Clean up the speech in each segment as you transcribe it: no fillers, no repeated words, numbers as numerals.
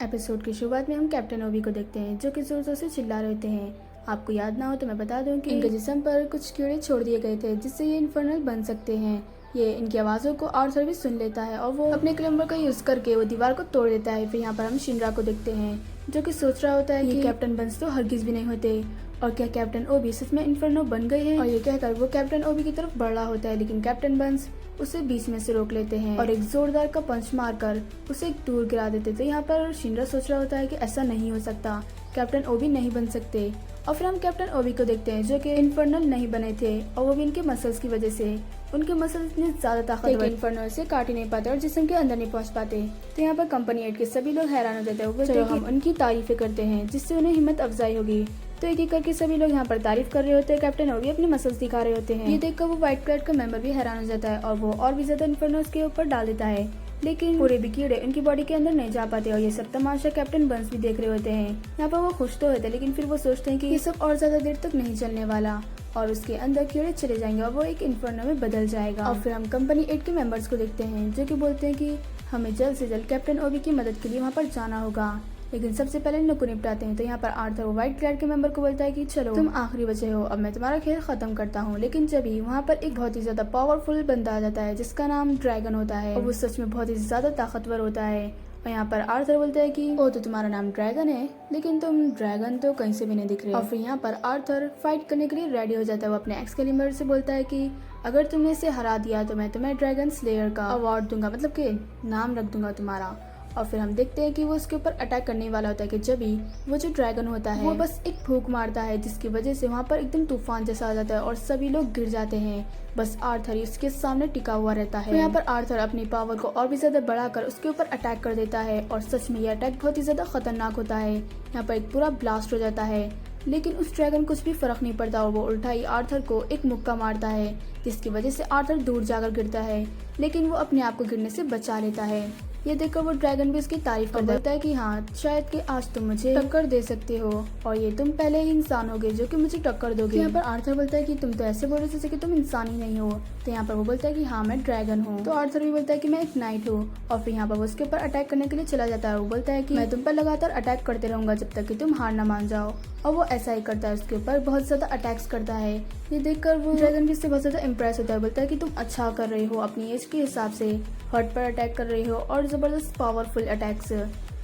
Episode की शुरुआत में हम कैप्टन ओबी को देखते हैं जो कि जोर जोर से चिल्ला रहे होते हैं। आपको याद ना हो तो मैं बता दूं कि इनके जिस्म पर कुछ कीड़े छोड़ दिए गए थे जिससे ये इन्फर्नल बन सकते हैं। ये इनकी आवाज़ों को आर्थर भी सुन लेता है और वो अपने क्लेम्बर का यूज़ करके वो दीवार को तोड़ देता है। फिर यहाँ पर हम शिनरा को देखते हैं जो कि सोच रहा होता है कि कैप्टन बंस तो हरगिज भी नहीं होते और क्या कैप्टन ओबी सच में इन्फर्नो बन गए हैं। और ये कहकर वो कैप्टन ओबी की तरफ बढ़ रहा होता है, लेकिन कैप्टन बंस उसे बीच में से रोक लेते हैं और एक जोरदार का पंच मारकर उसे एक दूर गिरा देते। तो यहाँ पर शिनरा सोच रहा होता है कि ऐसा नहीं हो सकता, कैप्टन ओबी नहीं बन सकते। और फिर हम कैप्टन ओबी को देखते हैं जो कि इन्फर्नल नहीं बने थे और वो भी इनके मसल्स की वजह से। उनके मसल्स इतने ज्यादा ताकतवर इन्फर्नल से काट ही नहीं पाते और जिस्म के अंदर नहीं पहुंच पाते। तो यहाँ पर कंपनी 8 के सभी लोग हैरान हो जाते हैं। चलो हम उनकी तारीफें करते हैं जिससे उन्हें हिम्मत अफजाई होगी। तो एक एक करके सभी लोग यहाँ पर तारीफ कर रहे होते हैं। कैप्टन ओबी अपने मसल्स दिखा रहे होते हैं। ये देखकर वो व्हाइट क्लैड का मेंबर भी हैरान हो जाता है और वो और भी ज्यादा इन्फर्नल्स के ऊपर डाल देता है, लेकिन पूरे भी कीड़े उनकी बॉडी के अंदर नहीं जा पाते। और ये सब तमाशा कैप्टन बंस भी देख रहे होते हैं। यहाँ पर वो खुश तो होते हैं, लेकिन फिर वो सोचते हैं कि ये सब और ज्यादा देर तक नहीं चलने वाला और उसके अंदर कीड़े चले जाएंगे और वो एक इन्फर्नो में बदल जाएगा। और फिर हम कंपनी 8 के मेंबर्स को देखते हैं जो कि बोलते हैं कि हमें जल्द से जल्द कैप्टन ओबी की मदद के लिए वहाँ पर जाना होगा, लेकिन सबसे पहले इनको निपटाते हैं। तो यहाँ पर आर्थर वो व्हाइट क्लैड के मेंबर को बोलता है कि चलो तुम आखिरी बचे हो, अब मैं तुम्हारा खेल खत्म करता हूँ। लेकिन जब ही वहाँ पर एक बहुत ही ज्यादा पावरफुल बंदा आ जाता है जिसका नाम ड्रैगन होता है और वो सच में बहुत ही ज्यादा ताकतवर होता है। और यहाँ पर आर्थर बोलता है कि ओ तो तुम्हारा नाम ड्रैगन है, लेकिन तुम ड्रैगन तो कहीं से भी नहीं दिख रहे। और फिर यहाँ पर आर्थर फाइट करने के लिए रेडी हो जाता है। वो अपने एक्सकेलिबर से बोलता है कि अगर तुमने इसे हरा दिया तो मैं तुम्हें ड्रैगन स्लेयर का अवार्ड दूंगा, मतलब कि नाम रख दूंगा तुम्हारा। और फिर हम देखते हैं कि वो उसके ऊपर अटैक करने वाला होता है कि जब ही वो जो ड्रैगन होता है वो बस एक फूंक मारता है जिसकी वजह से वहाँ पर एकदम तूफान जैसा आ जाता है और सभी लोग गिर जाते हैं। बस आर्थर ही उसके सामने टिका हुआ रहता है। तो यहाँ पर आर्थर अपनी पावर को और भी ज्यादा बढ़ाकर उसके ऊपर अटैक कर देता है और सच में ये अटैक बहुत ही ज्यादा खतरनाक होता है। यहाँ पर एक पूरा ब्लास्ट हो जाता है, लेकिन उस ड्रैगन कुछ भी फर्क नहीं पड़ता और वो उल्टा ही आर्थर को एक मुक्का मारता है जिसकी वजह से आर्थर दूर जाकर गिरता है, लेकिन वो अपने आप को गिरने से बचा लेता है। ये देखकर वो ड्रैगन भी इसकी तारीफ कर देता है कि हाँ शायद कि आज तुम मुझे टक्कर दे सकते हो और ये तुम पहले ही इंसान होगे जो कि मुझे टक्कर दोगे। यहाँ पर आर्थर बोलता है कि तुम तो ऐसे बोल रहे जैसे कि तुम इंसान ही नहीं हो। तो यहाँ पर वो बोलता है कि हाँ मैं ड्रैगन हूँ। तो आर्थर भी बोलता है कि मैं एक नाइट हूँ और फिर यहाँ पर वो उसके ऊपर अटैक करने के लिए चला जाता है। वो बोलता है कि मैं तुम पर लगातार अटैक करते रहूंगा जब तक कि तुम हार ना मान जाओ। और वो ऐसा ही करता है, उसके ऊपर बहुत ज्यादा अटैक्स करता है। ये देखकर वो ड्रैगन भी इससे बहुत ज्यादा इम्प्रेस होता है। बोलता है कि तुम अच्छा कर रहे हो, अपनी एज के हिसाब से हर्ट पर अटैक कर रहे हो और जबरदस्त पावरफुल अटैक्स,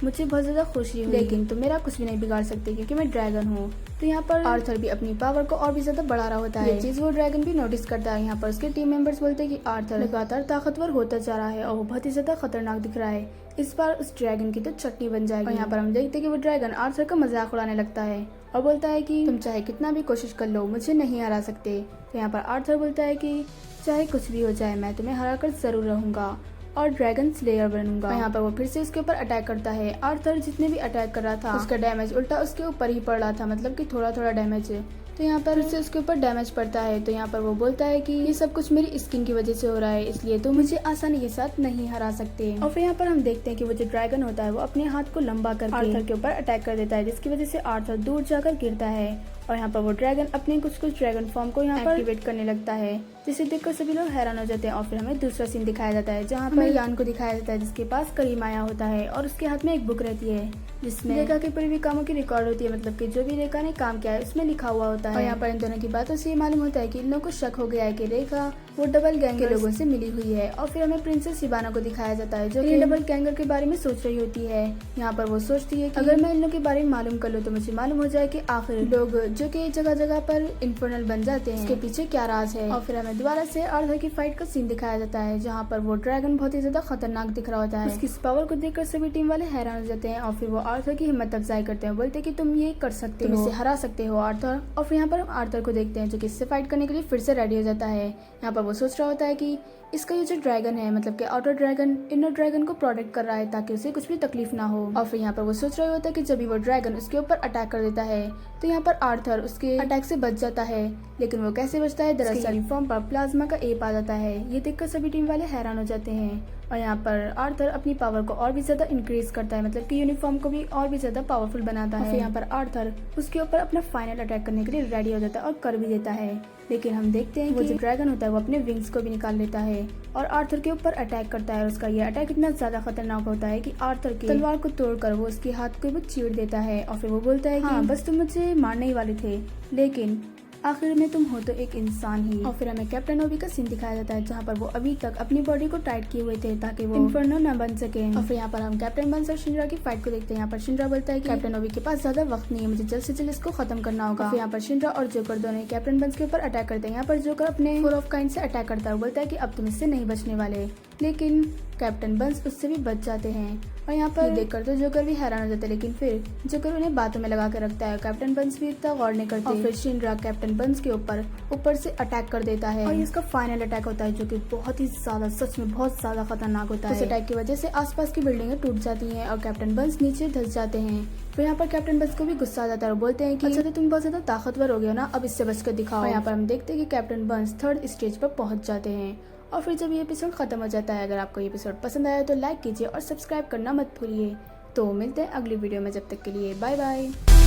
मुझे बहुत ज्यादा खुशी हुई, लेकिन तुम मेरा कुछ भी नहीं बिगाड़ सकते क्योंकि मैं ड्रैगन हूँ। तो यहाँ पर आर्थर भी अपनी पावर को और भी ज्यादा बढ़ा रहा होता है। ये चीज वो ड्रैगन भी नोटिस करता है। यहाँ पर उसके टीम मेंबर्स बोलते हैं कि आर्थर लगातार ताकतवर होता जा रहा है और वो बहुत ही ज्यादा खतरनाक दिख रहा है, इस बार उस ड्रैगन की तो चटनी बन जाएगी। और यहाँ पर हम देखते हैं कि वो ड्रैगन आर्थर का मजाक उड़ाने लगता है और बोलता है कि तुम चाहे कितना भी कोशिश कर लो मुझे नहीं हरा सकते। तो यहाँ पर आर्थर बोलता है कि चाहे कुछ भी हो जाए मैं तुम्हें हरा कर जरूर रहूंगा और ड्रैगन स्लेयर बनूंगा। यहाँ पर वो फिर से उसके ऊपर अटैक करता है। आर्थर जितने भी अटैक कर रहा था उसका डैमेज उल्टा उसके ऊपर ही पड़ रहा था, मतलब कि थोड़ा थोड़ा डैमेज है। तो यहाँ पर उससे उसके ऊपर डैमेज पड़ता है। तो यहाँ पर वो बोलता है कि ये सब कुछ मेरी स्किन की वजह से हो रहा है, इसलिए तो मुझे आसानी के साथ नहीं हरा सकते। और फिर यहाँ पर हम देखते हैं कि वो जो ड्रैगन होता है वो अपने हाथ को लंबा करके आर्थर के ऊपर अटैक कर देता है जिसकी वजह से आर्थर दूर जाकर गिरता है। और यहाँ पर वो ड्रैगन अपने कुछ ड्रैगन फॉर्म को यहाँ पर एक्टिवेट करने लगता है, जिसे देखकर सभी लोग हैरान हो जाते हैं। और फिर हमें दूसरा सीन दिखाया जाता है जहाँ पर यान को दिखाया जाता है जिसके पास करीमाया होता है और उसके हाथ में एक बुक रहती है जिसमें रेखा के पूर्वी कामों की रिकॉर्ड होती है, मतलब कि जो भी रेखा ने काम किया है उसमें लिखा हुआ होता है। और यहाँ पर इन दोनों की बातों से ये मालूम होता है कि इन लोगों को शक हो गया है कि रेखा वो डबल गैंग के लोगों से मिली हुई है। और फिर हमें प्रिंसेस शिबाना को दिखाया जाता है जो कि डबल गैंगर के बारे में सोच रही होती है। यहाँ पर वो सोचती है कि अगर मैं इन लोगों के बारे में मालूम कर लूँ तो मुझे मालूम हो जाए कि आखिर लोग जो कि जगह जगह पर इन्फर्नल बन जाते हैं उसके पीछे क्या राज है। और फिर हमें दोबारा से आर्थर की फाइट का सीन दिखाया जाता है जहाँ पर वो ड्रैगन बहुत ही ज्यादा खतरनाक दिख रहा होता है। उसकी पावर को देखकर सभी टीम वाले हैरान हो जाते हैं और फिर वो आर्थर की हिम्मत अफजाई करते हैं, बोलते हैं कि तुम ये कर सकते हो, इसे हरा सकते हो आर्थर। और फिर यहाँ पर हम आर्थर को देखते हैं जो कि इससे फाइट करने के लिए फिर से रेडी हो जाता है। यहाँ पर वो सोच रहा होता है कि इसका ये जो ड्रैगन है, मतलब कि आउटर ड्रैगन इनर ड्रैगन को प्रोटेक्ट कर रहा है ताकि उसे कुछ भी तकलीफ ना हो। और फिर यहाँ पर वो सोच रहा होता है कि जब भी वो ड्रैगन उसके ऊपर अटैक कर देता है तो यहाँ पर आर्थर उसके अटैक से बच जाता है, लेकिन वो कैसे बचता है, दरअसल यूनिफॉर्म पर प्लाज्मा का एप आ जाता है। ये देखकर सभी टीम वाले हैरान हो जाते हैं। और यहाँ पर आर्थर अपनी पावर को और भी ज़्यादा इंक्रीज करता है, मतलब कि यूनिफॉर्म को भी और भी ज़्यादा पावरफुल बनाता है। फिर यहाँ पर आर्थर उसके ऊपर अपना फाइनल अटैक करने के लिए रेडी हो जाता है और कर भी देता है। लेकिन हम देखते हैं कि वो जो ड्रैगन होता है वो अपने विंग्स को भी निकाल लेता है और आर्थर के ऊपर अटैक करता है। और उसका ये अटैक इतना ज़्यादा खतरनाक होता है कि आर्थर की तलवार को तोड़कर वो उसके हाथ को वो चीर देता है। और फिर वो बोलता है कि हाँ, बस तुम मुझे मारने ही वाले थे, लेकिन आखिर में तुम हो तो एक इंसान ही। और फिर हमें कैप्टन ओबी का सीन दिखाया जाता है जहाँ पर वो अभी तक अपनी बॉडी को टाइट किए हुए थे ताकि वो इन्फर्नो न बन सके। और फिर यहाँ पर हम कैप्टन बंस और शिनरा की फाइट को देखते हैं। यहाँ पर शिनरा बोलता है कि कैप्टन ओबी के पास ज्यादा वक्त नहीं है, मुझे जल्द से जल्द इसको खत्म करना होगा। फिर यहाँ पर शिनरा और जोकर दोनों कैप्टन बंस के ऊपर अटैक करते हैं। यहाँ पर जोकर अपने 4 ऑफ काइंड से अटैक करता है, बोलता है कि अब तुम इससे नहीं बचने वाले, लेकिन कैप्टन बंस उससे भी बच जाते हैं। और यहाँ पर देखकर तो जोकर भी हैरान हो जाता है, लेकिन फिर जोकर उन्हें बातों में लगा कर रखता है। कैप्टन बंस भी इतना गौर नहीं करते। और फिर शिनरा कैप्टन बंस के ऊपर से अटैक कर देता है और इसका फाइनल अटैक होता है जो कि बहुत ही ज्यादा, सच में बहुत ज्यादा खतरनाक होता है। इस अटैक की वजह से आसपास की बिल्डिंगें टूट जाती हैं और कैप्टन बंस नीचे धंस जाते हैं। फिर यहाँ पर कैप्टन बंस को भी गुस्सा आ जाता है और बोलते हैं कि अच्छा तो तुम बहुत ज्यादा ताकतवर हो गए हो ना, अब इससे बचकर दिखाओ। और यहाँ पर हम देखते हैं कि कैप्टन बंस 3rd स्टेज पर पहुंच जाते हैं। और फिर जब ये एपिसोड खत्म हो जाता है, अगर आपको ये एपिसोड पसंद आया तो लाइक कीजिए और सब्सक्राइब करना मत भूलिए। तो मिलते हैं अगली वीडियो में, जब तक के लिए बाय बाय।